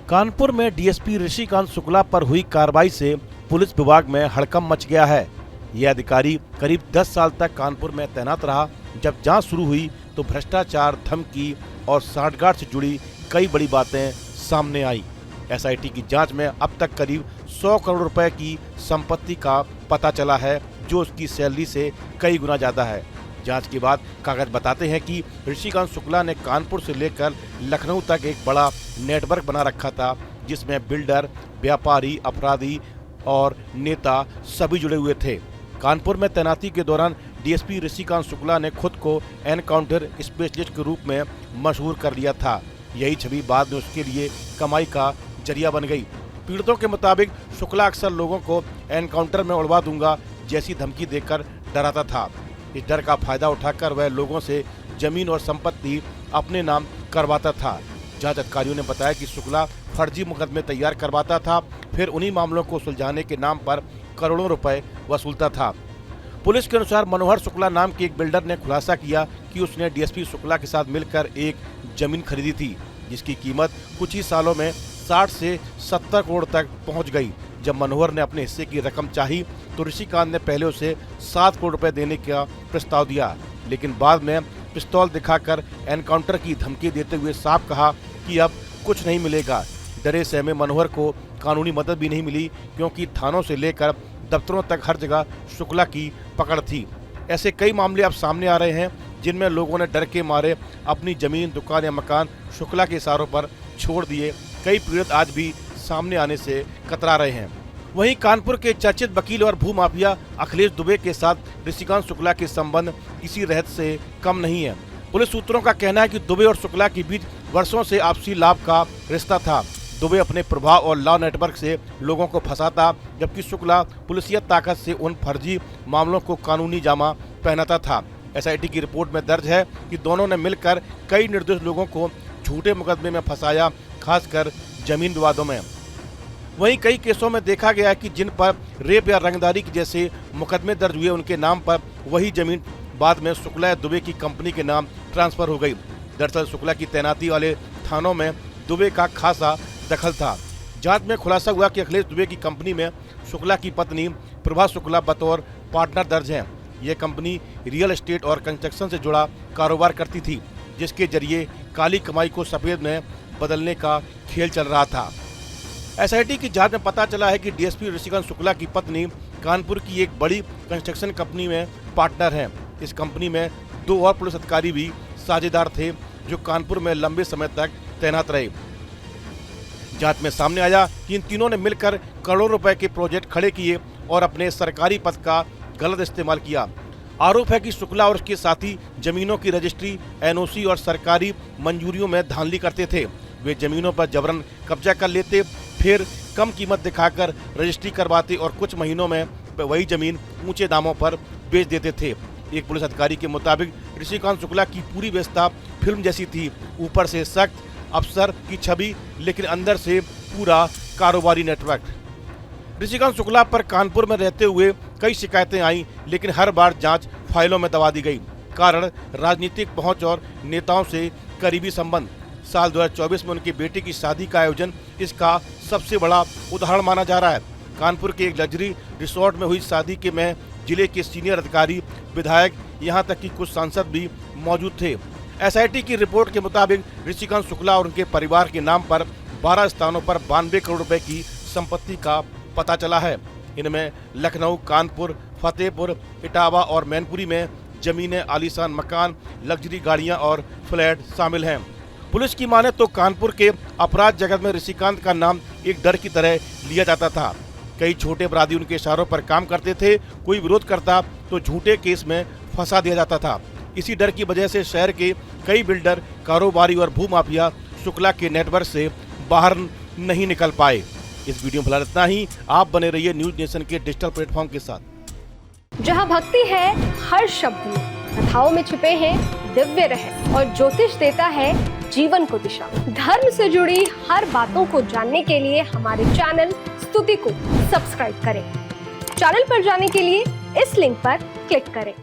कानपुर में डीएसपी ऋषिकांत शुक्ला पर हुई कार्रवाई से पुलिस विभाग में हड़कंप मच गया है। यह अधिकारी करीब 10 साल तक कानपुर में तैनात रहा। जब जांच शुरू हुई तो भ्रष्टाचार, धमकी और सांठगांठ से जुड़ी कई बड़ी बातें सामने आई। एसआईटी की जांच में अब तक करीब 100 करोड़ रुपए की संपत्ति का पता चला है, जो उसकी सैलरी से कई गुना ज्यादा है। जांच के बाद कागज बताते हैं कि ऋषिकांत शुक्ला ने कानपुर से लेकर लखनऊ तक एक बड़ा नेटवर्क बना रखा था, जिसमें बिल्डर, व्यापारी, अपराधी और नेता सभी जुड़े हुए थे। कानपुर में तैनाती के दौरान डीएसपी ऋषिकांत शुक्ला ने खुद को एनकाउंटर स्पेशलिस्ट के रूप में मशहूर कर लिया था। यही छवि बाद में उसके लिए कमाई का जरिया बन गई। पीड़ितों के मुताबिक शुक्ला अक्सर लोगों को एनकाउंटर में उड़वा दूंगा जैसी धमकी देकर डराता था। इस डर का फायदा उठाकर वह लोगों से जमीन और संपत्ति अपने नाम करवाता था। जांच अधिकारियों ने बताया कि शुक्ला फर्जी मुकदमे तैयार करवाता था, फिर उन्हीं मामलों को सुलझाने के नाम पर करोड़ों रुपए वसूलता था। पुलिस के अनुसार मनोहर शुक्ला नाम के एक बिल्डर ने खुलासा किया कि उसने डीएसपी शुक्ला के साथ मिलकर एक जमीन खरीदी थी, जिसकी कीमत कुछ ही सालों में 60 से 70 करोड़ तक पहुंच गई। जब मनोहर ने अपने हिस्से की रकम चाही तो ऋषिकांत ने पहले उसे 7 करोड़ रुपए देने का प्रस्ताव दिया, लेकिन बाद में पिस्तौल दिखाकर एनकाउंटर की धमकी देते हुए साफ कहा कि अब कुछ नहीं मिलेगा। डरे सहमे मनोहर को कानूनी मदद भी नहीं मिली, क्योंकि थानों से लेकर दफ्तरों तक हर जगह शुक्ला की पकड़ थी। ऐसे कई मामले अब सामने आ रहे हैं, जिनमें लोगों ने डर के मारे अपनी जमीन, दुकान या मकान शुक्ला के इशारों पर छोड़ दिए। कई पीड़ित आज भी सामने आने से कतरा रहे हैं। वहीं कानपुर के चर्चित वकील और भूमाफिया अखिलेश दुबे के साथ ऋषिकांत शुक्ला के संबंध किसी रहस्य से कम नहीं है। पुलिस सूत्रों का कहना है कि दुबे और शुक्ला के बीच वर्षों से आपसी लाभ का रिश्ता था। दुबे अपने प्रभाव और लॉ नेटवर्क से लोगों को फंसाता, जबकि शुक्ला पुलिसिया ताकत से उन फर्जी मामलों को कानूनी जामा पहनाता था। एसआईटी की रिपोर्ट में दर्ज है कि दोनों ने मिलकर कई निर्दोष लोगों को झूठे मुकदमे में फंसाया, खासकर जमीन विवादों में। वहीं कई केसों में देखा गया है कि जिन पर रेप या रंगदारी जैसे मुकदमे दर्ज हुए, उनके नाम पर वही जमीन बाद में शुक्ला या दुबे की कंपनी के नाम ट्रांसफर हो गई। दरअसल शुक्ला की तैनाती वाले थानों में दुबे का खासा दखल था। जांच में खुलासा हुआ कि अखिलेश दुबे की कंपनी में शुक्ला की पत्नी प्रभा शुक्ला बतौर पार्टनर दर्ज हैं। ये कंपनी रियल एस्टेट और कंस्ट्रक्शन से जुड़ा कारोबार करती थी, जिसके जरिए काली कमाई को सफेद में बदलने का खेल चल रहा था। एसआईटी की जांच में पता चला है कि डीएसपी ऋषिकांत शुक्ला की पत्नी कानपुर की एक बड़ी कंस्ट्रक्शन कंपनी में पार्टनर हैं। इस कंपनी में 2 और पुलिस अधिकारी भी साझेदार थे, जो कानपुर में लंबे समय तक तैनात रहे। जांच में सामने आया कि इन तीनों ने मिलकर करोड़ों रुपए के प्रोजेक्ट खड़े किए और अपने सरकारी पद का गलत इस्तेमाल किया। आरोप है कि शुक्ला और उसके साथी जमीनों की रजिस्ट्री, एनओसी और सरकारी मंजूरियों में धांधली करते थे। वे जमीनों पर जबरन कब्जा कर लेते, फिर कम कीमत दिखाकर रजिस्ट्री करवाते और कुछ महीनों में वही जमीन ऊंचे दामों पर बेच देते थे। एक पुलिस अधिकारी के मुताबिक ऋषिकांत शुक्ला की पूरी व्यवस्था फिल्म जैसी थी। ऊपर से सख्त अफसर की छवि, लेकिन अंदर से पूरा कारोबारी नेटवर्क। ऋषिकांत शुक्ला पर कानपुर में रहते हुए कई शिकायतें आई, लेकिन हर बार जांच फाइलों में दबा दी गई। कारण राजनीतिक पहुंच और नेताओं से करीबी संबंध। साल 2024 में उनकी बेटी की शादी का आयोजन इसका सबसे बड़ा उदाहरण माना जा रहा है। कानपुर के एक लग्जरी रिसोर्ट में हुई शादी के में जिले के सीनियर अधिकारी, विधायक, यहां तक कि कुछ सांसद भी मौजूद थे। एसआईटी की रिपोर्ट के मुताबिक ऋषिकांत शुक्ला और उनके परिवार के नाम पर 12 स्थानों पर 92 करोड़ रुपए की संपत्ति का पता चला है। इनमें लखनऊ, कानपुर, फतेहपुर, इटावा और मैनपुरी में जमीनें, आलीशान मकान, लग्जरी गाड़ियां और फ्लैट शामिल हैं। पुलिस की माने तो कानपुर के अपराध जगत में ऋषिकांत का नाम एक डर की तरह लिया जाता था। कई छोटे अपराधी उनके इशारों पर काम करते थे। कोई विरोध करता तो झूठे केस में फंसा दिया जाता था। इसी डर की वजह से शहर के कई बिल्डर, कारोबारी और भूमाफिया शुक्ला के नेटवर्क से बाहर नहीं निकल पाए। इस वीडियो में फिलहाल इतना ही। आप बने रहिए न्यूज नेशन के डिजिटल प्लेटफॉर्म के साथ। जहां भक्ति है हर शब्द में, कथाओं में छिपे हैं दिव्य रहस्य और ज्योतिष देता है जीवन को दिशा। धर्म से जुड़ी हर बातों को जानने के लिए हमारे चैनल स्तुति को सब्सक्राइब करें। चैनल पर जाने के लिए इस लिंक पर क्लिक करें।